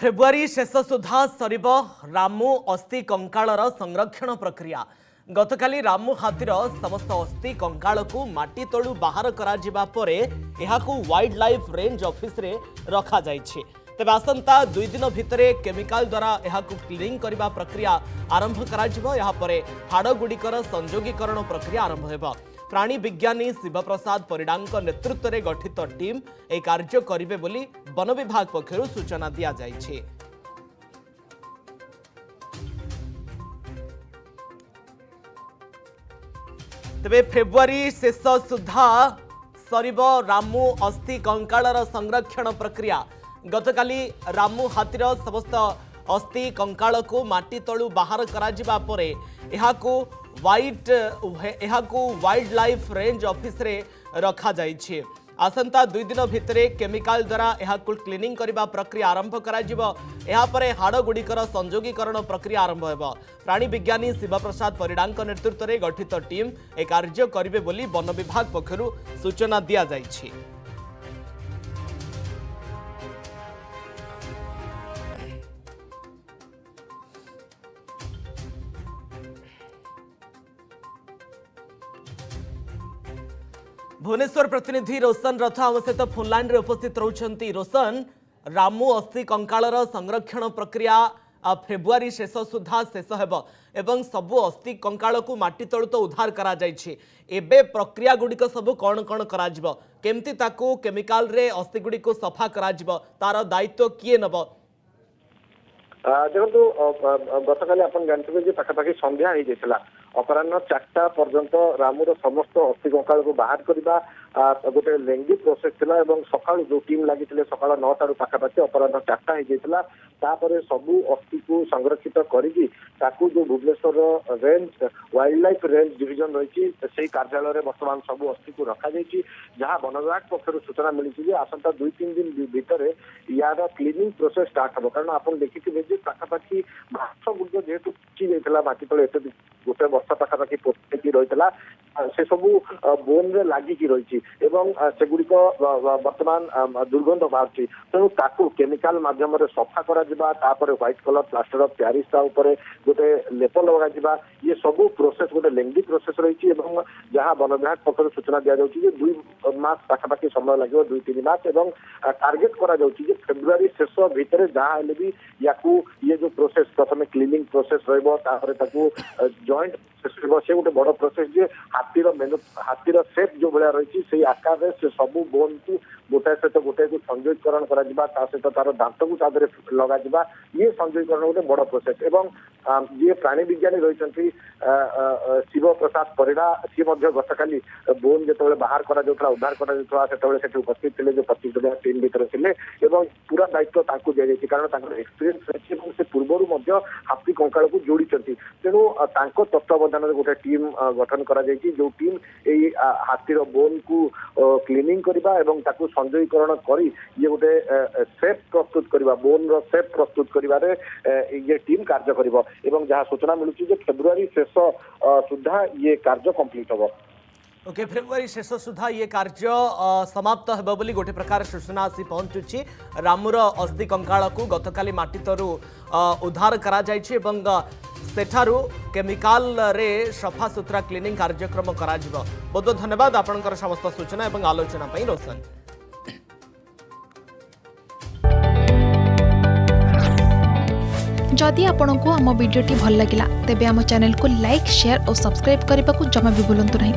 February शेष सुधा सरिब रामू अस्थि कंकाळर संरक्षण प्रक्रिया। गतकाली रामू हाथीर समस्त अस्थि कंकाळ को माटी तळु बाहर करा परे एहाकू वाइल्ड लाइफ रेंज ऑफिस रे रखा जाइछि। तेबे आसंता 2 दिन भितरे केमिकल द्वारा एहाकू क्लीनिंग करबा प्रक्रिया आरंभ कराजिबो। एहा परे हाड़ गुड़िकर संयोगीकरण प्रक्रिया आरंभ हेबो। प्राणी विज्ञानी शिवप्रसाद परिडांक नेतृत्व में गठित टीम ए कार्य करिवे बोली वन विभाग पक्षरु सूचना दिया जाइछि। तेबे फेब्रुआरी शेष सुधा सरिब रामू अस्थि कंकाळर संरक्षण प्रक्रिया। गतकाली रामू हाथीर समस्त अस्थि कंकाळ को माटी तळु बाहर करा परे एहाकू वाइल्ड लाइफ रेंज ऑफिस रे रखा जाइछि। आसंता 2 दिन भितरे केमिकल द्वारा एहाकू क्लीनिंग करबा प्रक्रिया आरंभ कराजिबो। एहा परे हाड़ गुड़िकर संयोगीकरण प्रक्रिया आरंभ हेबो। प्राणी विज्ञानी शिवप्रसाद परिडांक नेतृत्व में गठित टीम ए कार्य करिवे बोली वन विभाग पक्षरु सूचना दिया जाइछि। भुवनेश्वर प्रतिनिधि रोशन रथ आम सहित फोनलाइन रे उपस्थित रहउछंती। रोशन, रामू अस्थि कंकाळर संरक्षण प्रक्रिया फेब्रुआरी शेष सुधा शेष हेबो एवं सबु अस्थि कंकाळ को माटी तळु तो उद्धार करा जाइछि। एबे प्रक्रिया गुड़िक सबु कौन कौन करा जिवो, केमती ताकू केमिकल रे अस्थि गुड़ी को सफा करा जिवो, तार दायित्व किए नबो? देखो गतकाली आप जानते पाखापाखि संध्या हो जाता अपराह 4टा पर्यंत रामूर समस्त अस्थि कंकाल को बाहर करवा गोटे लेंगी प्रोसेस थिला। सका जो टीम लगी सका 9टा पाखापाखि अपराह 4टा हो जाता। तापर सबू अस्थि को संरक्षित करी जो Bhubaneswar range wild life range division रही से कार्यालय बर्तमान सबू अस्थि को रखा जाइए। जहाँ वन विभाग पक्ष सूचना मिली आसंता 2-3 दिन भितर यार क्लीनिंग प्रोसेस स्टार्ट हम। कारण आप देखिए पाखापाखि घास गुड़ जेहेतु पची जाता माटी तले गोटे वर्ष पाखापाखि पोती रही से सबू बोन रे लागिकी रही सेगुड़िक बर्तमान दुर्गंध बाहर तेणु ताकू केमिकल माध्यम सफा करा white colour plaster of Paris गोटे लेप लगा ये सबू प्रोसेस गोटे लेंगी प्रोसेस रही। जहाँ वन विभाग पक्ष सूचना दि जाऊँगी 2 मास पाखापाखि समय लगे 2-3 मास टार्गेट करा फेब्रुआरी शेष भितर जहाँ भी या ये जो प्रोसेस प्रथम क्लीनिंग प्रोसेस जॉइंट से गोटे बड़ प्रोसेस जे हाथीर सेप जो भाया रही से आकार से सबू बोन को गोटाए सहित गोटे को संयोगीकरण सहित तार दांत को तादे लगा ये संयोगीकरण गोटे बड़ प्रोसेस। एवं जी प्राणी विज्ञानी रही शिव प्रसाद परिडा सी गतकाली बोन जो बाहर करा उद्धार कर उपस्थित थे जो 25 जणिया टीम भीतर थे पूरा दायित्व दि जाए कारण एक्सपीरियंस रही से पूर्वर हाथी कंकाल को जोड़ी तेणु तत्वावधान गोटे टीम गठन करा जो टीम ये हाथीर बोन को क्लीनिंग करवा संयोगीकरण कर ये गोटे सेप प्रस्तुत करवा बोन रो सेप प्रस्तुत करिवारे ये टीम कार्य करिवो। एवं जहाँ सूचना मिलुची फेब्रुआरी शेष सुधा ये कार्य कंप्लीट हम। ओके, फेब्रुआरी शेष सुधा ये कार्य समाप्त हेबो बोली गोटे प्रकार सूचना आसी पहुंचुची। रामूर अस्थि कंकाळ को गतकाली माटी तरु उद्धार करा जाइछि एवं सेठारु केमिकल रे सफा सुतरा क्लीनिंग कार्यक्रम करा जिवो। बहुत बहुत धन्यवाद आपनकर समस्त सूचना एवं आलोचना पई रोशन। जदि आपंक आम भिडी भल लगा तेब आम चैनल को लाइक शेयर और सब्सक्राइब करने को जमा भी भूलु नहीं।